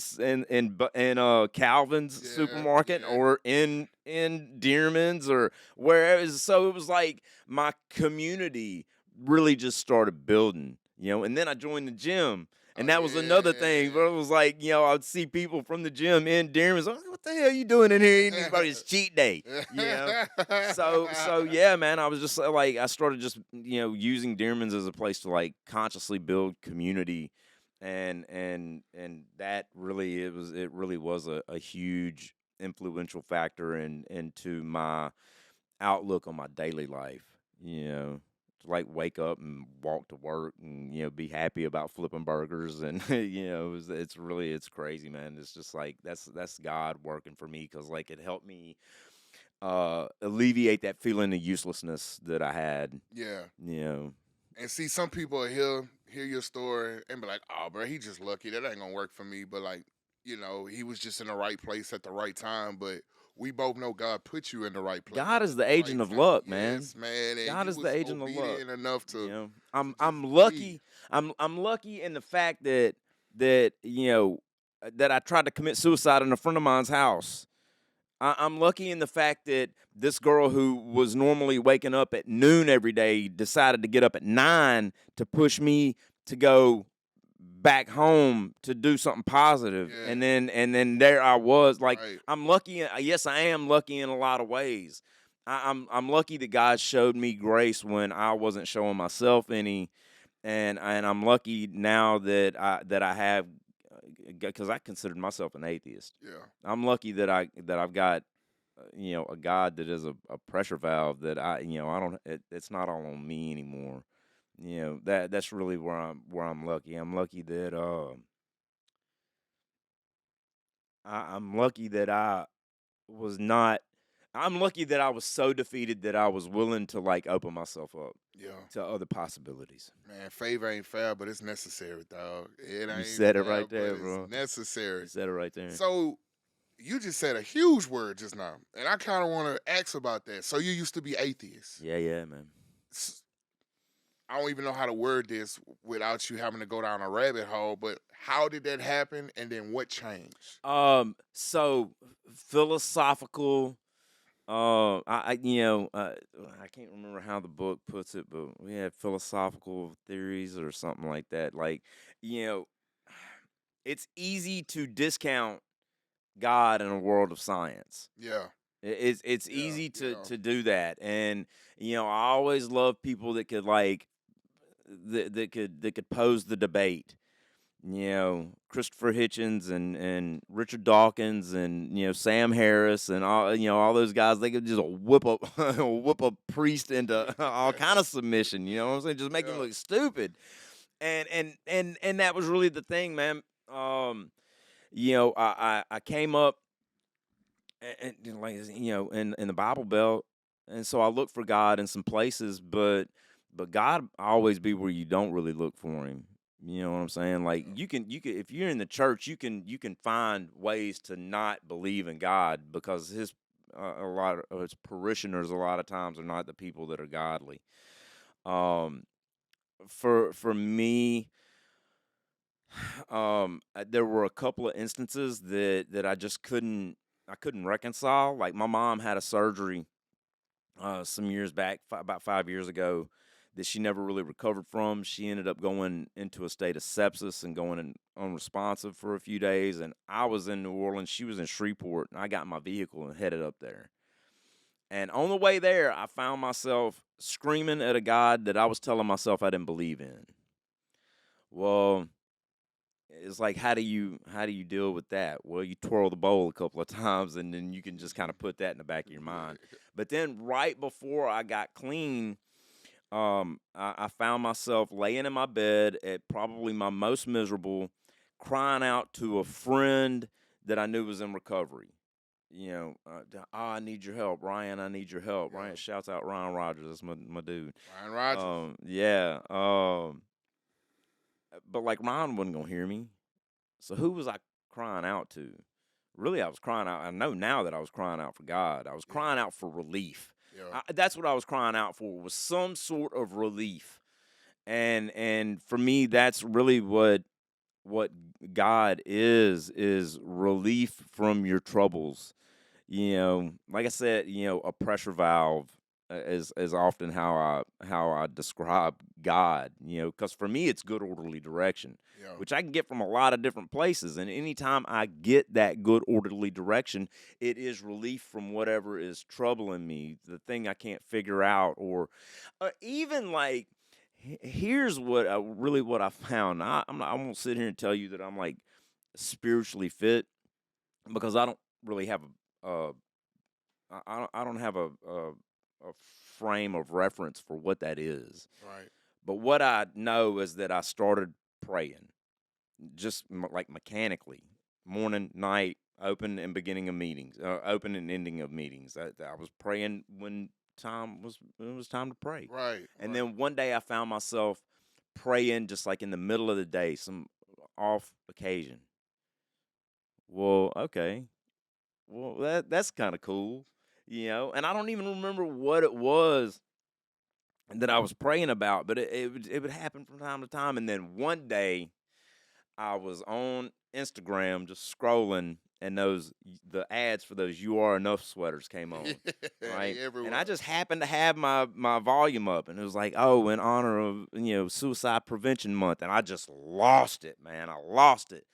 Calvin's supermarket or in Dearman's or wherever. So it was my community really just started building, and then I joined the gym. And that was another thing. But it was I'd see people from the gym in Dearman's. Like, what the hell are you doing in here eating these burgers? It's cheat day. So yeah, man. I was just I started just using Dearman's as a place to consciously build community, and that really it really was a huge influential factor into my outlook on my daily life. To wake up and walk to work and be happy about flipping burgers, and it's crazy, man. It's just that's God working for me, because it helped me alleviate that feeling of uselessness that I had. Yeah. And see, some people hear your story and be like, "Oh, bro, he just lucky. That ain't gonna work for me." But he was just in the right place at the right time. But we both know God put you in the right place. God is the agent of luck, man. Yes, man. And God is the agent of luck. Enough to, I'm lucky. I'm lucky in the fact that I tried to commit suicide in a friend of mine's house. I'm lucky in the fact that this girl who was normally waking up at noon every day decided to get up at 9 to push me to go back home to do something positive. Yeah. And then there I was. Right. I'm lucky. Yes, I am lucky in a lot of ways. I'm lucky that God showed me grace when I wasn't showing myself any, and I'm lucky now that I have, because I considered myself an atheist. Yeah. I'm lucky that I've got a God that is a pressure valve that I don't. It's not all on me anymore. That's really where I'm lucky. I'm lucky that I'm lucky that I was not. I'm lucky that I was so defeated that I was willing to open myself up to other possibilities. Man, favor ain't fair, but it's necessary, dog. It ain't. You said it fair, right there, but bro. It's necessary. You said it right there. So you just said a huge word just now, and I kind of want to ask about that. So you used to be atheist. Yeah, man. I don't even know how to word this without you having to go down a rabbit hole, but how did that happen, and then what changed? So philosophical. I can't remember how the book puts it, but we had philosophical theories or something like that. It's easy to discount God in a world of science. Yeah. It's easy to do that, and I always love people that could that could pose the debate. Christopher Hitchens and Richard Dawkins and Sam Harris and all those guys. They could just whip a priest into all kind of submission. You know what I'm saying? Just make him look stupid. And that was really the thing, man. I came up and in the Bible Belt, and so I looked for God in some places, but God always be where you don't really look for him. You know what I'm saying? You can if you're in the church, you can find ways to not believe in God because a lot of its parishioners a lot of times are not the people that are godly. Um, for me, there were a couple of instances that I couldn't reconcile. Like my mom had a surgery some years back, about 5 years ago, that she never really recovered from. She ended up going into a state of sepsis and going unresponsive for a few days. And I was in New Orleans, she was in Shreveport, and I got in my vehicle and headed up there. And on the way there, I found myself screaming at a God that I was telling myself I didn't believe in. Well, it's like, how do you deal with that? Well, you twirl the bowl a couple of times, and then you can just kind of put that in the back of your mind. But then, right before I got clean, I found myself laying in my bed at probably my most miserable, crying out to a friend that I knew was in recovery. I need your help, Ryan. I need your help. Ryan shouts out Ryan Rogers. That's my dude. Ryan Rogers. Yeah. But like Ryan wasn't gonna hear me. So who was I crying out to? Really, I was crying out. I know now that I was crying out for God. I was crying out for relief. Yeah. That's what I was crying out for, was some sort of relief. And for me, that's really what God is relief from your troubles. Like I said, a pressure valve is often how I describe God. Because for me, it's good orderly direction, which I can get from a lot of different places. And anytime I get that good orderly direction, it is relief from whatever is troubling me, the thing I can't figure out, or even like. Here's what I found. I won't sit here and tell you that I'm like spiritually fit, because I don't really have I don't have a frame of reference for what that is. Right. But what I know is that I started praying, just like mechanically, morning, night, open and beginning of meetings, open and ending of meetings. I was praying when it was time to pray. Right. And then one day I found myself praying just like in the middle of the day, some off occasion. Well, okay. Well, that's kind of cool, And I don't even remember what it was that I was praying about, but it would happen from time to time. And then one day, I was on Instagram just scrolling, and the ads for those "You Are Enough" sweaters came on, right? And I just happened to have my volume up, and it was like, oh, in honor of Suicide Prevention Month, and I just lost it, man. I lost it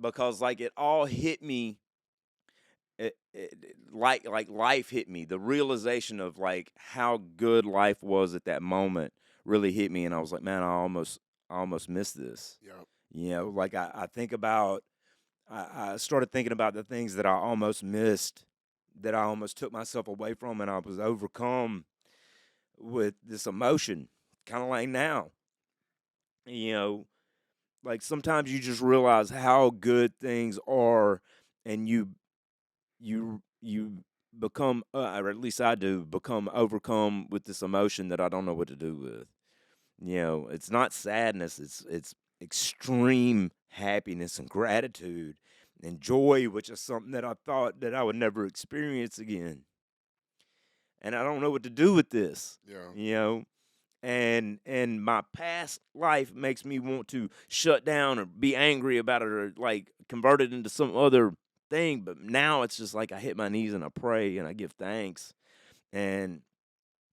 because like it all hit me. Like life hit me. The realization of like how good life was at that moment really hit me, and I was like, man, I almost missed this. Yeah. Like I think about, I started thinking about the things that I almost missed, that I almost took myself away from, and I was overcome with this emotion, kind of like now. Like sometimes you just realize how good things are, and you become, or at least I do, become overcome with this emotion that I don't know what to do with. It's not sadness, it's extreme happiness and gratitude and joy, which is something that I thought that I would never experience again. And I don't know what to do with this. And my past life makes me want to shut down or be angry about it, or like convert it into some other thing. But now it's just like I hit my knees and I pray and I give thanks, and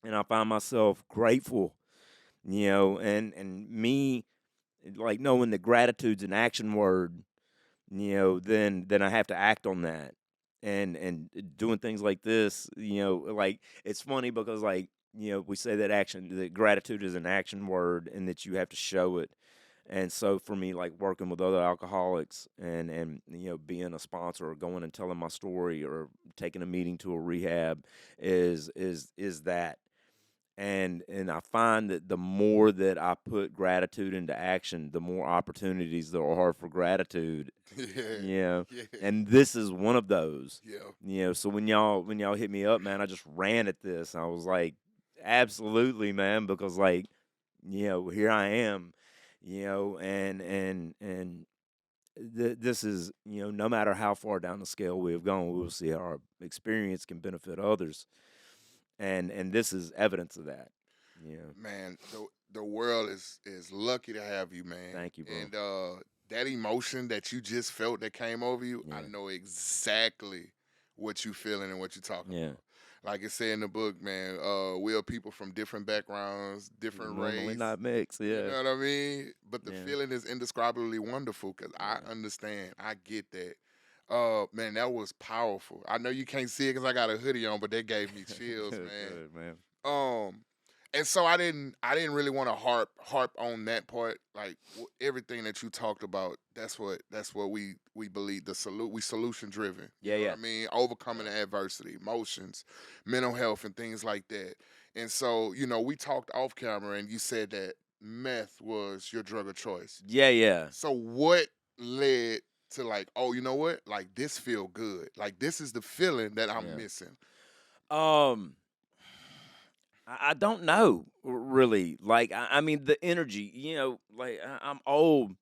I find myself grateful, and me, like, knowing that gratitude's an action word, then I have to act on that, and doing things like this, like it's funny because like we say that gratitude is an action word and that you have to show it. And so for me, like working with other alcoholics and being a sponsor or going and telling my story or taking a meeting to a rehab is that. And I find that the more that I put gratitude into action, the more opportunities there are for gratitude. Yeah. And this is one of those. Yeah. So when y'all hit me up, man, I just ran at this. I was like, absolutely, man, because like, here I am, and this is, no matter how far down the scale we have gone, we will see how our experience can benefit others, and this is evidence of that. Man, the world is lucky to have you, man. Thank you, bro. And that emotion that you just felt that came over you, I Yeah. know exactly what you feeling and what you're talking Yeah. about. Like it said in the book, man, we are people from different backgrounds, different Normally race. not mixed. You Yeah. know what I mean? But the Yeah. feeling is indescribably wonderful because I Yeah. understand. I get that. Man, that was powerful. I know you can't see it because I got a hoodie on, but that gave me chills, Good, man. good, man. And so I didn't really want to harp on that part. Like everything that you talked about, that's what we believe. We solution driven. Yeah, You know yeah. what I mean, overcoming the adversity, emotions, mental health, and things like that. And so we talked off camera, and you said that meth was your drug of choice. Yeah, yeah. So what led to like, oh, you know what? Like this feel good. Like this is the feeling that I'm Yeah. missing. I don't know really. Like I mean the energy. Like I'm old.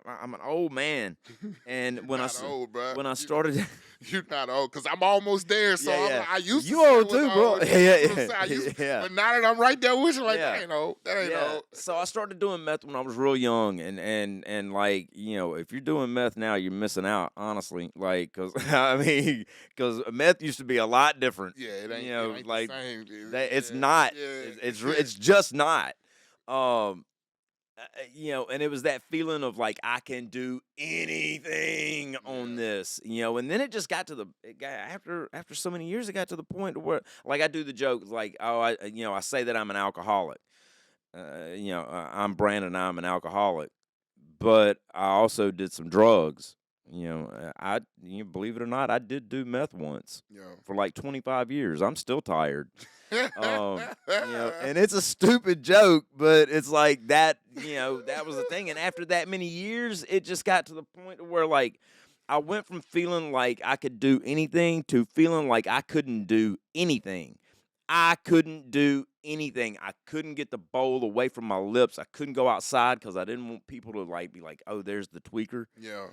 I'm an old man, and when Not old, bro. when I started, You're not old, cause I'm almost there. So Yeah, yeah. I used to You say old it was too, bro. old. Yeah, You know what I'm yeah, saying? I used to- yeah. But now that I'm right there with you, like Yeah. that ain't old. That ain't old. So I started doing meth when I was real young, and like if you're doing meth now, you're missing out. Honestly, like because meth used to be a lot different. Yeah, it ain't. You know, it ain't like the same. Dude. it's Yeah, not. Yeah. It's just not. And it was that feeling of like I can do anything on this, and then it just got to after so many years, it got to the point where like I do the joke like, oh, I say that I'm an alcoholic. I'm Brandon, I'm an alcoholic, but I also did some drugs. Believe it or not, I did do meth once Yeah. for like 25 years. I'm still tired. And it's a stupid joke, but it's like that, that was the thing. And after that many years, it just got to the point where like I went from feeling like I could do anything to feeling like I couldn't do anything. I couldn't do anything. I couldn't get the bowl away from my lips. I couldn't go outside because I didn't want people to like be like, "Oh, there's the tweaker." Yeah.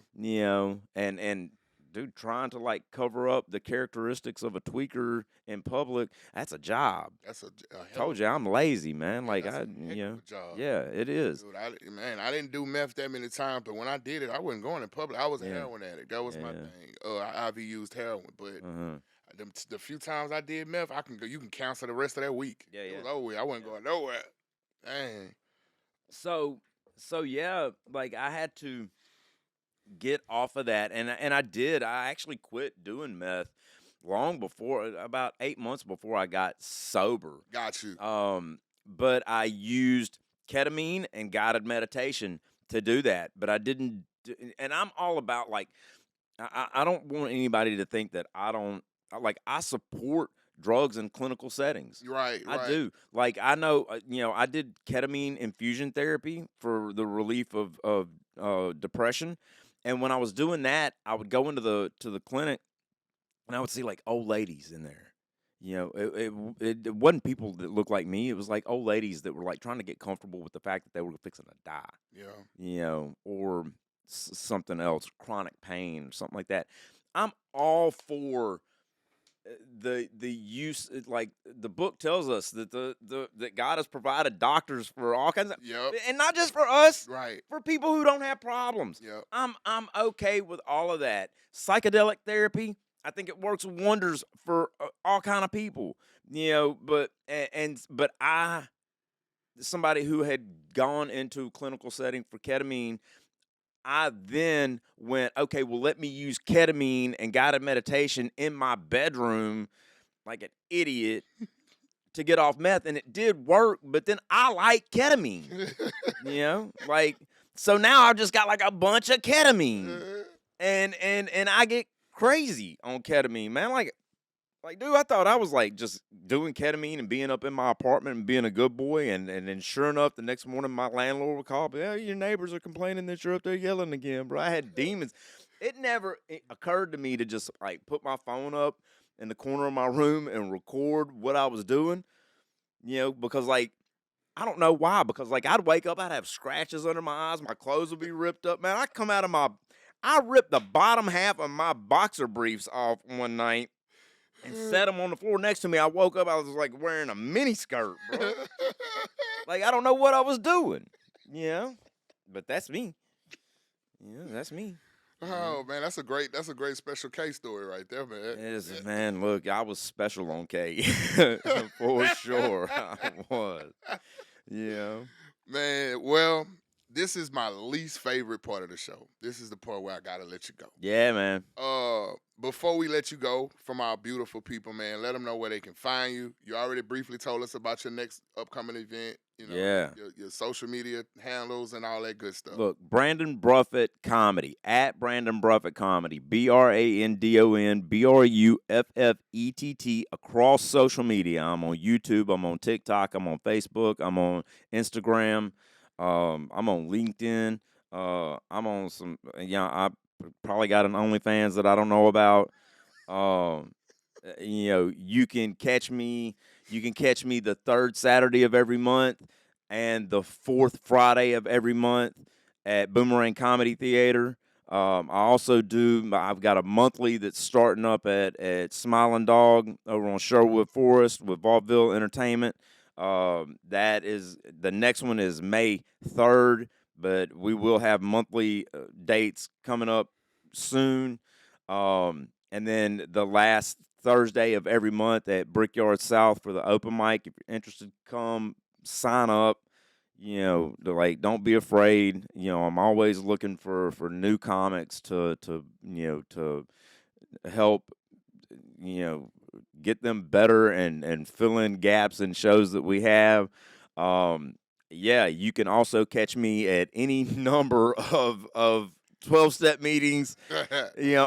And dude, trying to like cover up the characteristics of a tweaker in public, that's a job. That's a hell Told of you I'm lazy, man. Yeah, Like that's I, a heck of a job. yeah, it is. Dude, I didn't do meth that many times, but when I did it, I wasn't going in public. I was a Yeah. heroin addict. That was my Yeah. thing. I IV used heroin, but Uh-huh. the few times I did meth, you can cancel the rest of that week. Yeah, It yeah. was over with. I wasn't going nowhere. Dang. So yeah, like I had to get off of that, and I did. I actually quit doing meth long before, about 8 months before I got sober. Got you. But I used ketamine and guided meditation to do that. But I didn't, and I'm all about like, I don't want anybody to think that I support drugs in clinical settings. Right. I do. Like I know, I did ketamine infusion therapy for the relief of depression, and when I was doing that, I would go into the clinic, and I would see like old ladies in there. It wasn't people that looked like me. It was like old ladies that were like trying to get comfortable with the fact that they were fixing to die. Yeah. Or something else, chronic pain, or something like that. I'm all for the use. Like the book tells us that that God has provided doctors for all kinds of, Yep. and not just for us, Right. for people who don't have problems. Yep. I'm okay with all of that. Psychedelic therapy, I think it works wonders for all kind of people. But somebody who had gone into a clinical setting for ketamine, I then went, okay, well, let me use ketamine and guided meditation in my bedroom like an idiot to get off meth. And it did work, but then I like ketamine, like, so now I've just got like a bunch of ketamine and I get crazy on ketamine, man. Like, dude, I thought I was like just doing ketamine and being up in my apartment and being a good boy, and then sure enough, the next morning my landlord would call, yeah, your neighbors are complaining that you're up there yelling again, bro. I had demons. It never occurred to me to just like put my phone up in the corner of my room and record what I was doing, because like, I don't know why, because like I'd wake up, I'd have scratches under my eyes, my clothes would be ripped up, man. I ripped the bottom half of my boxer briefs off one night and set them on the floor next to me. I woke up, I was like wearing a mini skirt, bro. Like, I don't know what I was doing, you know? But that's me. Yeah, that's me. Oh man, that's a great special case story right there, man. Yes, man. Look, I was special on K for sure. I was. Yeah. Man, well, this is my least favorite part of the show. This is the part where I gotta let you go. Yeah, man. Before we let you go from our beautiful people, man, let them know where they can find you. You already briefly told us about your next upcoming event. You know, Yeah. your social media handles and all that good stuff. Look, Brandon Bruffet Comedy, at Brandon Bruffet Comedy, BrandonBruffett, across social media. I'm on YouTube, I'm on TikTok, I'm on Facebook, I'm on Instagram, I'm on LinkedIn, I'm on some, I probably got an OnlyFans that I don't know about. You can catch me the third Saturday of every month and the fourth Friday of every month at Boomerang Comedy Theater. I've got a monthly that's starting up at Smiling Dog over on Sherwood Forest with Vaudeville Entertainment. That is, the next one is May 3rd, but we will have monthly dates coming up soon. And then the last Thursday of every month at Brickyard South for the open mic. If you're interested, come sign up. Don't be afraid. I'm always looking for new comics to help, get them better and fill in gaps in shows that we have. You can also catch me at any number of 12-step meetings.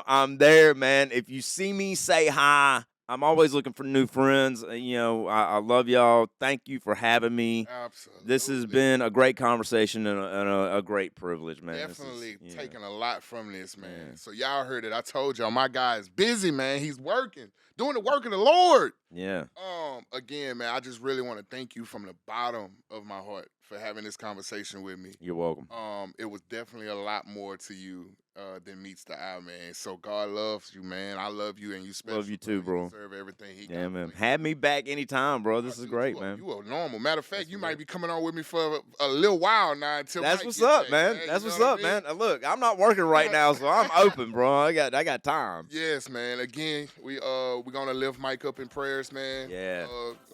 I'm there, man. If you see me, say hi. I'm always looking for new friends. I love y'all. Thank you for having me. Absolutely. This has been a great conversation and a great privilege, man. Definitely taking a lot from this, man. Yeah. So y'all heard it. I told y'all, my guy is busy, man. He's working, doing the work of the Lord. Yeah. Again, man, I just really want to thank you from the bottom of my heart for having this conversation with me. You're welcome. It was definitely a lot more to you than meets the eye, man. So God loves you, man. I love you, and you special. Love you too, bro. You deserve everything He got. Man. You. Have me back anytime, bro. This is great, man. You are normal. Matter of fact, you might be coming on with me for a little while now until. That's what's up, man. That's what's up, man. Look, I'm not working right now, so I'm open, bro. I got time. Yes, man. Again, we're gonna lift Mike up in prayers, man. Yeah.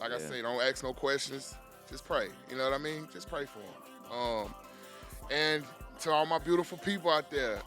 I say, don't ask no questions. Just pray. You know what I mean? Just pray for him. And to all my beautiful people out there,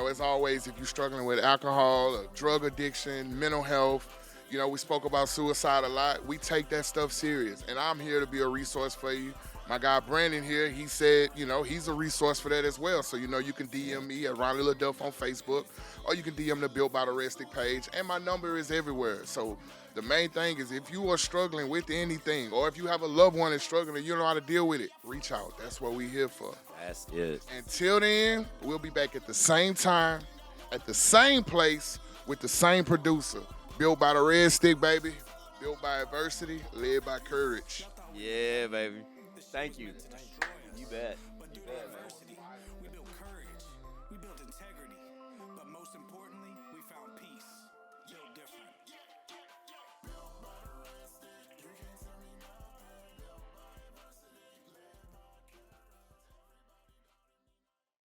as always, if you're struggling with alcohol, or drug addiction, mental health, we spoke about suicide a lot. We take that stuff serious, and I'm here to be a resource for you. My guy Brandon here, he said, he's a resource for that as well. So, you can DM me at Ronnie Leduff on Facebook, or you can DM the Built by the Restic page, and my number is everywhere. So the main thing is, if you are struggling with anything, or if you have a loved one that's struggling and you don't know how to deal with it, reach out. That's what we're here for. That's it. Until then, we'll be back at the same time, at the same place, with the same producer. Built by the Red Stick, baby. Built by adversity, led by courage. Yeah, baby. Thank you. You bet. You bet, man.